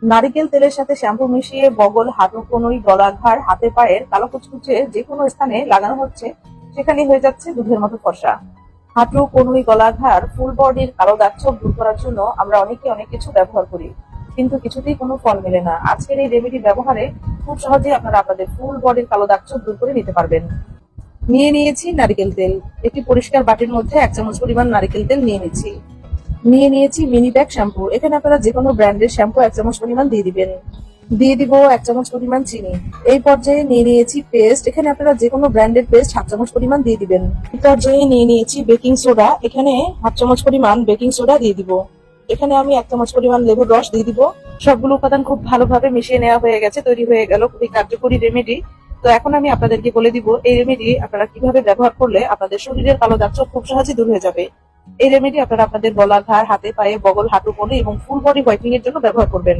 নারিকেল তেলের সাথে শ্যাম্পু মিশিয়ে বগল, হাঁটু, কনুই, গলা, ঘাড়, হাতে পায়ের কালো কুচকুচে যে কোনো স্থানে লাগানো হচ্ছে, সেখানে হয়ে যাচ্ছে দুধের মতো ফর্সা। হাঁটু, কনুই, গলা, ঘাড়, ফুল বডির কালো দাগ ছোপ দূর করার জন্য আমরা অনেকে অনেক কিছু ব্যবহার করি, কিন্তু কিছুতেই কোনো ফল মেলে না। আজকের এই রেমেডি ব্যবহারে খুব সহজেই আপনারা আপনাদের ফুল বডির কালো দাগ ছোপ দূর করে নিতে পারবেন। নিয়ে নিয়েছি নারকেল তেল। একটি পরিষ্কার বাটির মধ্যে 1 চামচ পরিমাণ নারকেল তেল নিয়ে নিচ্ছি। নিয়ে নিয়েছি মিনি প্যাক শ্যাম্পু। এখানে আপনারা যে কোনো ব্র্যান্ডের শ্যাম্পু 1 চামচ পরিমাণ দিয়ে দিবেন। দিয়ে দিব 1 চামচ পরিমাণ চিনি। এই পর্যায়ে নিয়ে নিয়েছি পেস্ট। এখানে আপনারা যে কোনো ব্র্যান্ডের পেস্ট 1/2 চামচ পরিমাণ দিয়ে দিবেন। এই পর্যায়ে নিয়ে নিয়েছি বেকিং সোডা। এখানে 1/2 চামচ পরিমাণ বেকিং সোডা দিয়ে দিব। এখানে আমি 1 চামচ পরিমাণ লেবুর রস দিয়ে দিব। সবগুলো উপাদান খুব ভালোভাবে মিশিয়ে নেওয়া হয়ে গেছে, তৈরি হয়ে গেল খুবই কার্যকরী রেমেডি। তো এখন আমি আপনাদেরকে বলে দিব এই রেমেডি আপনারা কিভাবে ব্যবহার করলে আপনাদের শরীরের কালো দাগ ছোপ খুব সহজে দূর হয়ে যাবে। এই রেমেডি আপনারা আপনাদের গলা, ঘাড়, হাতে পায়ে, বগল, হাঁটু, কোণে এবং ফুল বডি হোয়াইটনিং এর জন্য ব্যবহার করবেন।